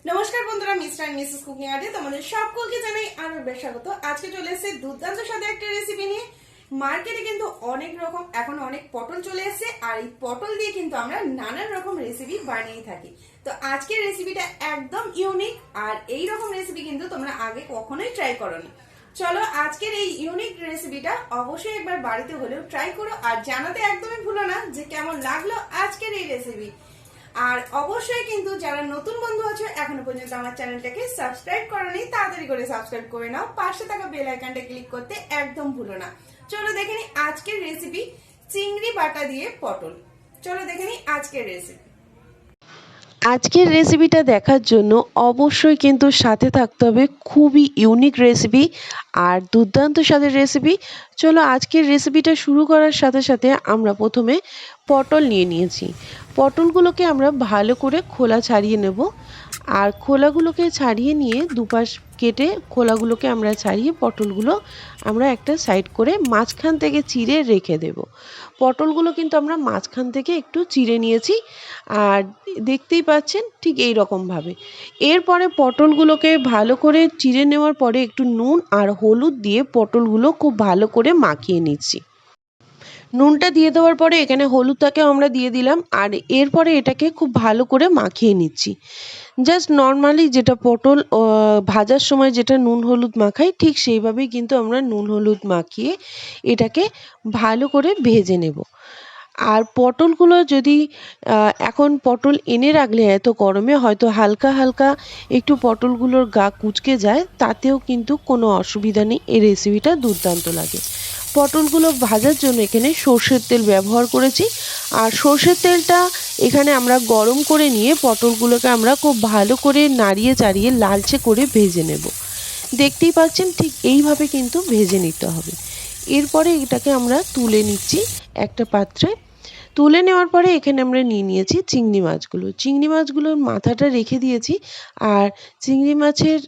নমস্কার বন্ধুরা, mister and Mrs cooking আর্টে তোমাদের সকলকে জানাই আরো বেশ স্বাগত। আজকে চলে এসেছে দুর্দান্ত স্বাদের একটা রেসিপি নিয়ে। মার্কেটে কিন্তু অনেক রকম এখন অনেক পটল চলে এসেছে, আর এই পটল দিয়ে কিন্তু আমরা নানান রকম রেসিপি বানিয়ে থাকি। তো আজকের রেসিপিটা একদম ইউনিক, আর এই রকম রেসিপি কিন্তু তোমরা আগে কখনোই ট্রাই করোনি। চলো আজকের এই ইউনিক রেসিপিটা অবশ্যই একবার বাড়িতে হলেও ট্রাই করো, আর জানাতে একদমই ভুলো না যে কেমন লাগলো আজকের এই রেসিপি। আর অবশ্যই কিন্তু যারা নতুন বন্ধু আছো এখনো পর্যন্ত আমার চ্যানেলটাকে সাবস্ক্রাইব করোনি, তাড়াতাড়ি করে সাবস্ক্রাইব করে নাও, পাশে থাকা বেল আইকনটা ক্লিক করতে একদম ভুলো না। চলো দেখে নিই আজকের রেসিপি, চিংড়ি বাটা দিয়ে পটল। চলো দেখে নিই আজকের রেসিপি। আজকের রেসিপিটা দেখার জন্য অবশ্যই কিন্তু সাথে থাকতে হবে। খুবই ইউনিক রেসিপি আর দুর্দান্ত স্বাদের রেসিপি। চলো আজকের রেসিপিটা শুরু করার সাথে সাথে আমরা প্রথমে পটল নিয়ে নিয়েছি। পটলগুলোকে আমরা ভালো করে খোলা ছাড়িয়ে নেব, আর খোলাগুলোকে ছাড়িয়ে নিয়ে দুপাশ কেটে খোলাগুলোকে আমরা ছাড়িয়ে পটলগুলো আমরা একটা সাইড করে মাঝখান থেকে চিড়ে রেখে দেব। পটলগুলো কিন্তু আমরা মাঝখান থেকে একটু চিড়ে নিয়েছি, আর দেখতেই পাচ্ছেন ঠিক এই রকমভাবে। এরপরে পটলগুলোকে ভালো করে চিড়ে নেওয়ার পরে একটু নুন আর হলুদ দিয়ে পটলগুলো খুব ভালো করে মাখিয়ে নিচ্ছি। নুনটা দিয়ে দেওয়ার পরে এখানে হলুদটাকেও আমরা দিয়ে দিলাম, আর এরপরে এটাকে খুব ভালো করে মাখিয়ে নিচ্ছি। জাস্ট নর্মালি যেটা পটল ভাজার সময় যেটা নুন হলুদ মাখাই, ঠিক সেইভাবেই কিন্তু আমরা নুন হলুদ মাখিয়ে এটাকে ভালো করে ভেজে নেব। আর পটলগুলো যদি এখন পটল এনে রাখলে এত গরমে হয়তো হালকা হালকা একটু পটলগুলোর গা কুঁচকে যায়, তাতেও কিন্তু কোনো অসুবিধা নেই, এই রেসিপিটা দুর্দান্ত লাগে। পটলগুলো ভাজার জন্য এখানে সর্ষের তেল ব্যবহার করেছি, আর সর্ষের তেলটা এখানে আমরা গরম করে নিয়ে পটলগুলোকে আমরা খুব ভালো করে নাড়িয়ে চাড়িয়ে লালচে করে ভেজে নেব। দেখতেই পাচ্ছেন ঠিক এইভাবে কিন্তু ভেজে নিতে হবে। এরপরে এটাকে আমরা তুলে নিচ্ছি একটা পাত্রে। তুলে নেওয়ার পরে এখানে আমরা নিয়ে নিয়েছি চিংড়ি মাছগুলো। চিংড়ি মাছগুলোর মাথাটা রেখে দিয়েছি, আর চিংড়ি মাছের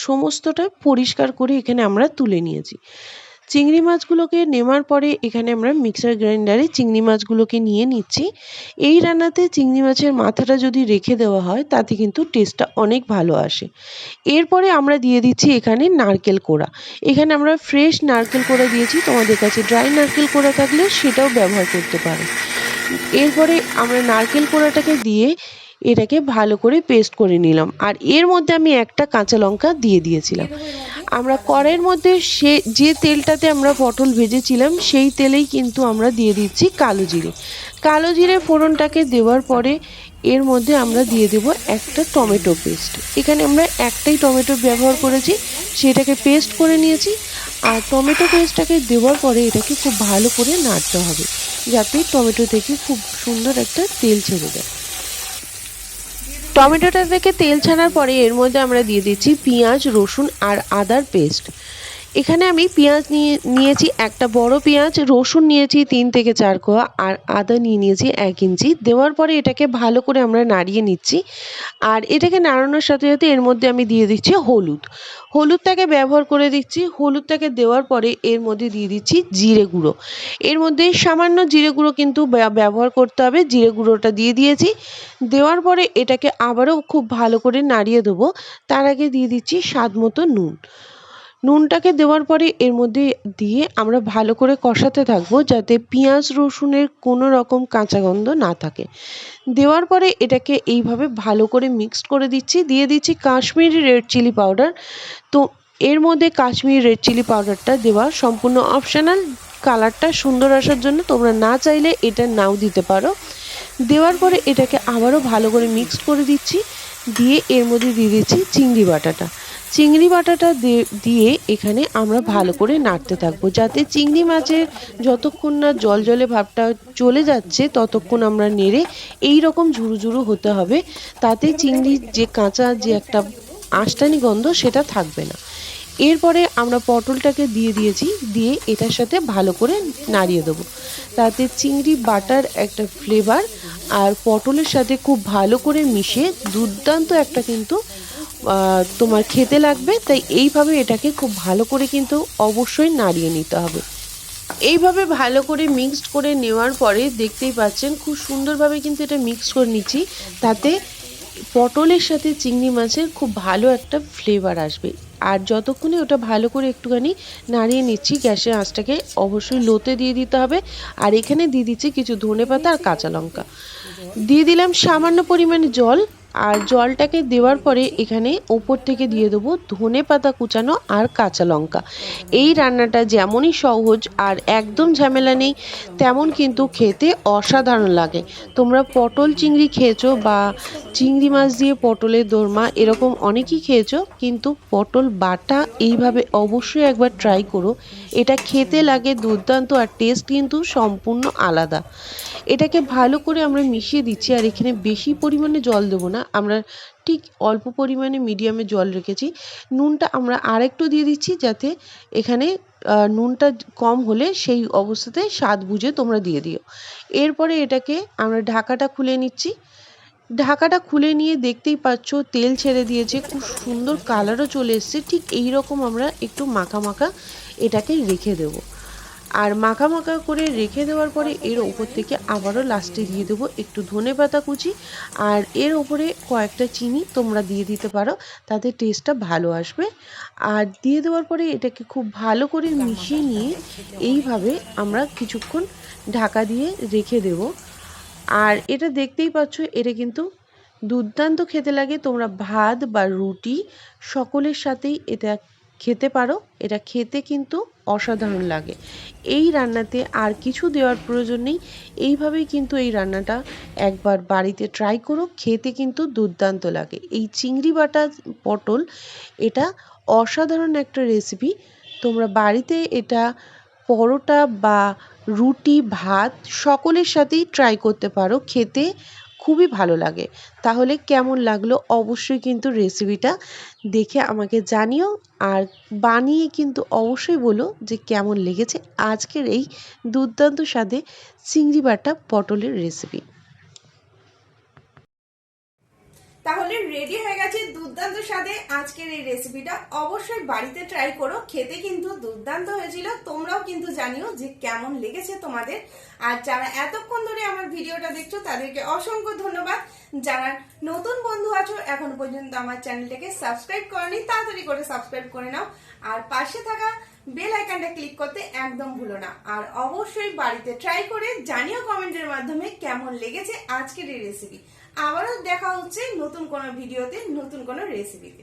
সমস্তটা পরিষ্কার করে এখানে আমরা তুলে নিয়েছি। চিংড়ি মাছগুলোকে নেওয়ার পরে এখানে আমরা মিক্সার গ্রাইন্ডারে চিংড়ি মাছগুলোকে নিয়ে নিচ্ছি। এই রান্নাতে চিংড়ি মাছের মাথাটা যদি রেখে দেওয়া হয় তাতে কিন্তু টেস্টটা অনেক ভালো আসে। এরপরে আমরা দিয়ে দিচ্ছি এখানে নারকেল কোড়া। এখানে আমরা ফ্রেশ নারকেল কোড়া দিয়েছি, তোমাদের কাছে ড্রাই নারকেল কোড়া থাকলে সেটাও ব্যবহার করতে পারো। এরপরে আমরা নারকেল কোড়াটাকে দিয়ে এটাকে ভালো করে পেস্ট করে নিলাম, আর এর মধ্যে আমি একটা কাঁচা লঙ্কা দিয়ে দিয়েছিলাম। আমরা কড়াইয়ের মধ্যে যে তেলটাতে আমরা পটল ভেজেছিলাম সেই তেলেই কিন্তু আমরা দিয়ে দিচ্ছি কালো জিরে। কালো জিরে ফোড়নটাকে দেওয়ার পরে এর মধ্যে আমরা দিয়ে দেব একটা টমেটো পেস্ট। এখানে আমরা একটাই টমেটো ব্যবহার করেছি, সেটাকে পেস্ট করে নিয়েছি। আর টমেটো পেস্টটাকে দেওয়ার পরে এটাকে খুব ভালো করে নাড়তে হবে, যাতে টমেটো থেকে খুব সুন্দর একটা তেল ছেড়ে দেয়। টমেটোটা থেকে তেল ছাড়ার পরে এর মধ্যে আমরা দিয়ে দিচ্ছি পেঁয়াজ, রসুন আর আদার পেস্ট। এখানে আমি পেঁয়াজ নিয়েছি একটা বড় পেঁয়াজ, রসুন নিয়েছি 3 থেকে 4 কোয়া, আর আদা নিয়েছি 1 ইঞ্চি। দেওয়ার পরে এটাকে ভালো করে আমরা নাড়িয়ে নিচ্ছি, আর এটাকে নাড়ানোর সাথে সাথে এর মধ্যে আমি দিয়ে দিচ্ছি হলুদটাকে ব্যবহার করে দিচ্ছি। হলুদটাকে দেওয়ার পরে এর মধ্যে দিয়ে দিচ্ছি জিরে গুঁড়ো। এর মধ্যে সামান্য জিরে গুঁড়ো কিন্তু ব্যবহার করতে হবে। জিরে গুঁড়োটা দিয়ে দিয়েছি। দেওয়ার পরে এটাকে আবারও খুব ভালো করে নাড়িয়ে দেবো। তার আগে দিয়ে দিচ্ছি স্বাদ মতো নুনটাকে দেওয়ার পরে এর মধ্যে দিয়ে আমরা ভালো করে কষাতে থাকবো, যাতে পেঁয়াজ রসুনের কোনো রকম কাঁচা গন্ধ না থাকে। দেওয়ার পরে এটাকে এইভাবে ভালো করে মিক্সড করে দিচ্ছি। দিয়ে দিচ্ছি কাশ্মীরি রেড চিলি পাউডার। তো এর মধ্যে কাশ্মীরি রেড চিলি পাউডারটা দেওয়া সম্পূর্ণ অপশনাল, কালারটা সুন্দর আসার জন্য। তোমরা না চাইলে এটা নাও দিতে পারো। দেওয়ার পরে এটাকে আবারও ভালো করে মিক্সড করে দিচ্ছি। দিয়ে এর মধ্যে দিয়ে দিচ্ছি চিংড়ি বাটাটা দিয়ে এখানে আমরা ভালো করে নাড়তে থাকবো, যাতে চিংড়ি মাছের যতক্ষণ না জলজলে ভাবটা চলে যাচ্ছে ততক্ষণ আমরা নেড়ে এই রকম ঝুরু ঝুরু হতে হবে, তাতে চিংড়ির যে কাঁচা যে একটা আঁশটানি গন্ধ সেটা থাকবে না। এরপরে আমরা পটলটাকে দিয়ে এটার সাথে ভালো করে নাড়িয়ে দেবো, তাতে চিংড়ি বাটার একটা ফ্লেভার আর পটলের সাথে খুব ভালো করে মিশে দুর্দান্ত একটা কিন্তু তোমার খেতে লাগবে। তাই এইভাবে এটাকে খুব ভালো করে কিন্তু অবশ্যই নাড়িয়ে নিতে হবে। এইভাবে ভালো করে মিক্সড করে নেওয়ার পরে দেখতেই পাচ্ছেন খুব সুন্দরভাবে কিন্তু এটা মিক্স করে নিচ্ছি, তাতে পটলের সাথে চিংড়ি মাছের খুব ভালো একটা ফ্লেভার আসবে। আর যতক্ষণে ওটা ভালো করে একটুখানি নাড়িয়ে নিচ্ছি, গ্যাসের আঁচটাকে অবশ্যই লোতে দিয়ে দিতে হবে। আর এখানে দিয়ে দিচ্ছি কিছু ধনেপাতা আর কাঁচা লঙ্কা, দিয়ে দিলাম সামান্য পরিমাণে জল। আর জলটাকে দেওয়ার পরে এখানে ওপর থেকে দিয়ে দেবো ধনেপাতা কুচানো আর কাঁচা লঙ্কা। এই রান্নাটা যেমনই সহজ আর একদম ঝামেলা নেই, তেমন কিন্তু খেতে অসাধারণ লাগে। তোমরা পটল চিংড়ি খেয়েছো বা চিংড়ি মাছ দিয়ে পটলের দোরমা এরকম অনেকেই খেয়েছো, কিন্তু পটল বাটা এইভাবে অবশ্যই একবার ট্রাই করো। এটা খেতে লাগে দুর্দান্ত আর টেস্ট কিন্তু সম্পূর্ণ আলাদা। এটাকে ভালো করে আমরা মিশিয়ে দিচ্ছি। আর এখানে বেশি পরিমাণে জল দেবো না, আমরা ঠিক অল্প পরিমাণে মিডিয়ামে জল রেখেছি। নুনটা আমরা আরেকটু দিয়ে দিচ্ছি, যাতে এখানে নুনটা কম হলে সেই অবস্থাতে স্বাদ বুঝে তোমরা দিয়ে দিও। এরপরে এটাকে আমরা ঢাকাটা খুলে নিচ্ছি। ঢাকাটা খুলে নিয়ে দেখতেই পাচ্ছ তেল ছেড়ে দিয়েছে, খুব সুন্দর কালারও চলে এসছে। ঠিক এই রকম আমরা একটু মাখা মাখা এটাকে রেখে দেবো। আর মাখা মাখা করে রেখে দেওয়ার পরে এর ওপর থেকে আবারও লাস্টে দিয়ে দেবো একটু ধনেপাতা কুচি। আর এর ওপরে কয়েকটা চিনি তোমরা দিয়ে দিতে পারো, তাতে টেস্টটা ভালো আসবে। আর দিয়ে দেওয়ার পরে এটাকে খুব ভালো করে মিশিয়ে নিয়ে এইভাবে আমরা কিছুক্ষণ ঢাকা দিয়ে রেখে দেব। আর এটা দেখতেই পাচ্ছ, এটা কিন্তু দুর্দান্ত খেতে লাগে। তোমরা ভাত বা রুটি সকলের সাথেই এটা খেতে পারো। এটা খেতে কিন্তু অসাধারণ লাগে। এই রান্নাতে আর কিছু দেওয়ার প্রয়োজন নেই। এইভাবেই কিন্তু এই রান্নাটা একবার বাড়িতে ট্রাই করো, খেতে কিন্তু দুর্দান্ত লাগে। এই চিংড়ি বাটা পটল এটা অসাধারণ একটা রেসিপি। তোমরা বাড়িতে এটা পরোটা বা রুটি ভাত সকলের সাথেই ট্রাই করতে পারো, খেতে খুবই ভালো লাগে। তাহলে কেমন লাগলো অবশ্যই কিন্তু রেসিপিটা দেখে আমাকে জানিও। আর বানিয়ে কিন্তু অবশ্যই বলো যে কেমন লেগেছে আজকের এই দুর্দান্ত স্বাদে চিংড়ি বাটা পটলের রেসিপি। তাহলে রেডি হয়ে গেছে দুর্দান্ত স্বাদে আজকের এই রেসিপিটা। অবশ্যই বাড়িতে ট্রাই করো, খেতে কিন্তু দুর্দান্ত হয়েছিল। তোমরাও কিন্তু জানিও যে কেমন লেগেছে তোমাদের। আর যারা এতক্ষণ ধরে আমার ভিডিওটা দেখছো তাদেরকে অসংখ্য ধন্যবাদ। যারা নতুন বন্ধু আছো এখনো পর্যন্ত আমার চ্যানেলটাকে সাবস্ক্রাইব করনি, তাড়াতাড়ি করে সাবস্ক্রাইব করে নাও। আর পাশে থাকা বেল আইকনটা ক্লিক করতে একদম ভুলো না। আর অবশ্যই বাড়িতে ট্রাই করে জানিও কমেন্টের মাধ্যমে কেমন লেগেছে আজকের এই রেসিপি। আবারও দেখা হচ্ছে নতুন কোনো ভিডিওতে, নতুন কোনো রেসিপিতে।